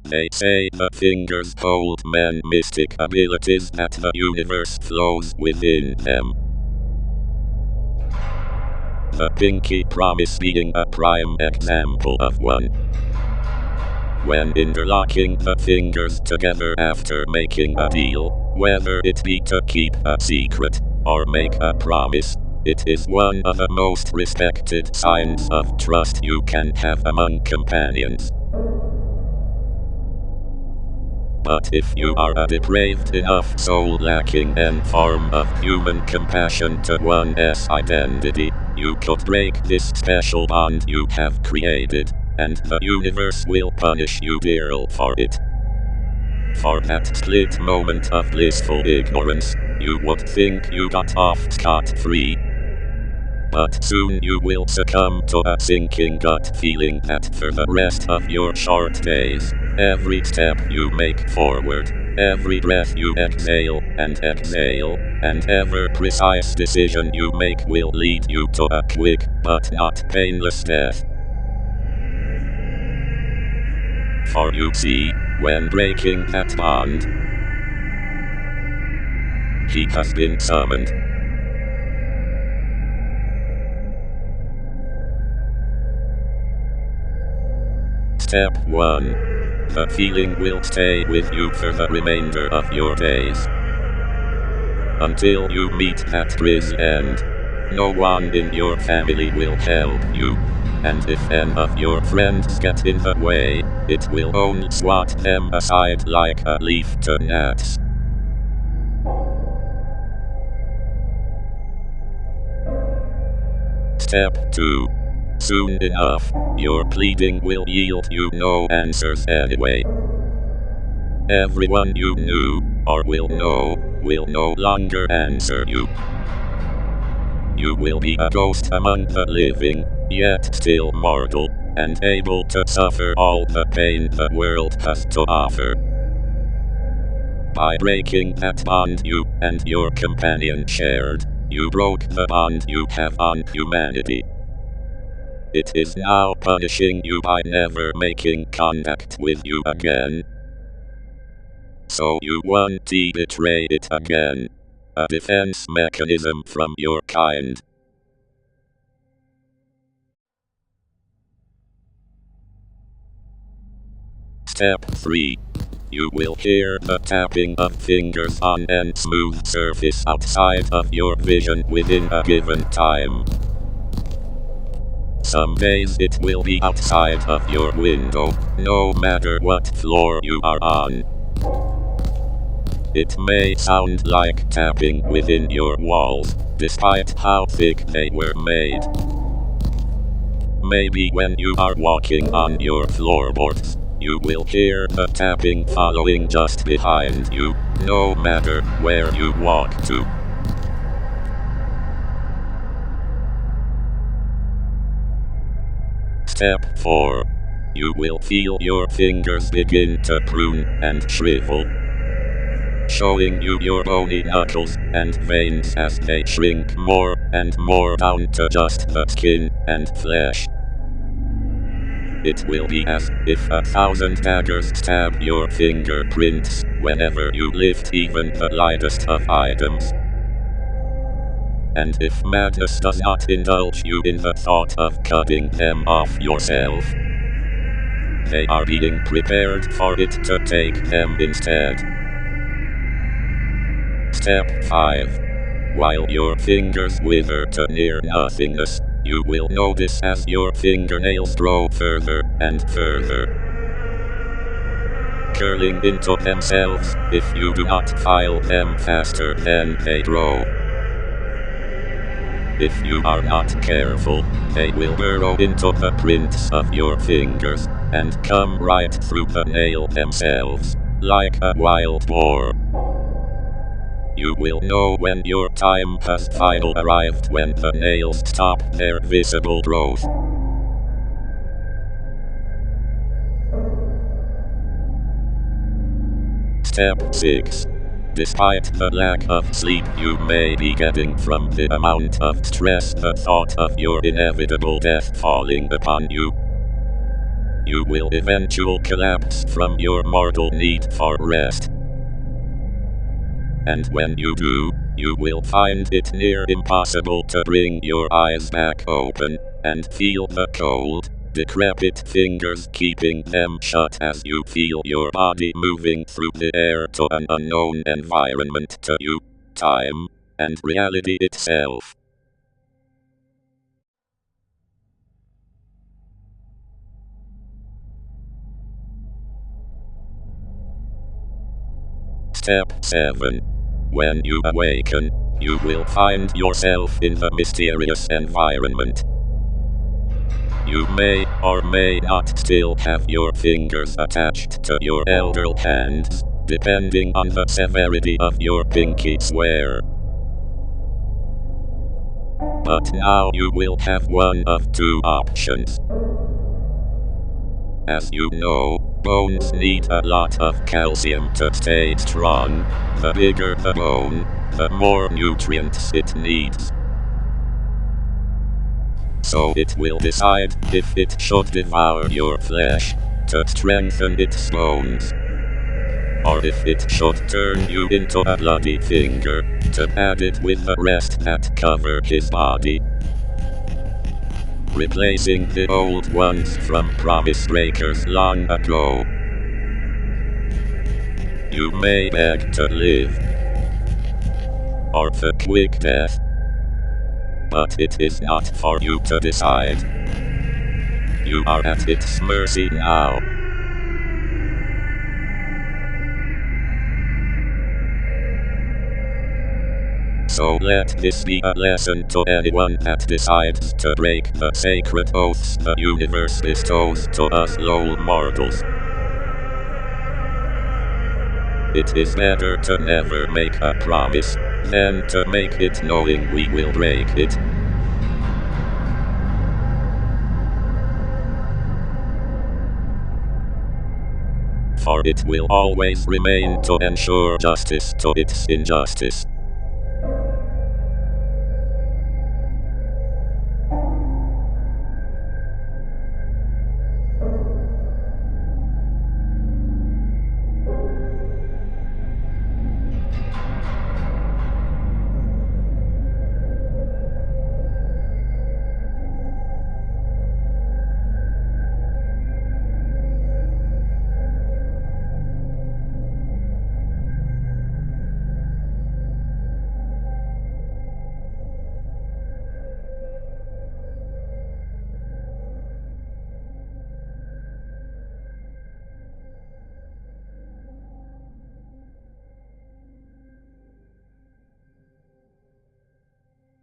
They say the fingers hold men mystic abilities that the universe flows within them. The pinky promise being a prime example of one. When interlocking the fingers together after making a deal, whether it be to keep a secret or make a promise, it is one of the most respected signs of trust you can have among companions. But if you are a depraved enough soul lacking any form of human compassion to one's identity, you could break this special bond you have created, and the universe will punish you dearly for it. For that split moment of blissful ignorance, you would think you got off scot-free. But soon you will succumb to a sinking gut feeling that for the rest of your short days, every step you make forward, every breath you exhale, and every precise decision you make will lead you to a quick, but not painless death. For you see, when breaking that bond, he has been summoned. Step 1. The feeling will stay with you for the remainder of your days. Until you meet that grizz end, no one in your family will help you. And if any of your friends get in the way, it will only swat them aside like a leaf to gnats. Step 2. Soon enough, your pleading will yield you no answers anyway. Everyone you knew, or will know, will no longer answer you. You will be a ghost among the living, yet still mortal, and able to suffer all the pain the world has to offer. By breaking that bond you and your companion shared, you broke the bond you have on humanity. It is now punishing you by never making contact with you again. So you won't betray it again. A defense mechanism from your kind. Step 3. You will hear the tapping of fingers on an smooth surface outside of your vision within a given time. Some days it will be outside of your window, no matter what floor you are on. It may sound like tapping within your walls, despite how thick they were made. Maybe when you are walking on your floorboards, you will hear the tapping following just behind you, no matter where you walk to. Step 4. You will feel your fingers begin to prune and shrivel, showing you your bony knuckles and veins as they shrink more and more down to just the skin and flesh. It will be as if 1,000 daggers stab your fingerprints whenever you lift even the lightest of items. And if madness does not indulge you in the thought of cutting them off yourself, they are being prepared for it to take them instead. Step 5. While your fingers wither to near nothingness, you will notice as your fingernails grow further and further, curling into themselves if you do not file them faster than they grow. If you are not careful, they will burrow into the prints of your fingers, and come right through the nail themselves, like a wild boar. You will know when your time has finally arrived when the nails stop their visible growth. Step 6. Despite the lack of sleep you may be getting from the amount of stress the thought of your inevitable death falling upon you, you will eventually collapse from your mortal need for rest. And when you do, you will find it near impossible to bring your eyes back open, and feel the cold, decrepit fingers keeping them shut as you feel your body moving through the air to an unknown environment to you, time, and reality itself. Step 7. When you awaken, you will find yourself in the mysterious environment. You may or may not still have your fingers attached to your elder hands, depending on the severity of your pinky swear. But now you will have one of two options. As you know, bones need a lot of calcium to stay strong. The bigger the bone, the more nutrients it needs. So it will decide if it should devour your flesh to strengthen its bones, or if it should turn you into a bloody finger to add it with the rest that cover his body, replacing the old ones from Promise Breakers long ago. You may beg to live, or the quick death, but it is not for you to decide. You are at its mercy now. So let this be a lesson to anyone that decides to break the sacred oaths the universe bestows to us low mortals. It is better to never make a promise than to make it knowing we will break it. For it will always remain to ensure justice to its injustice.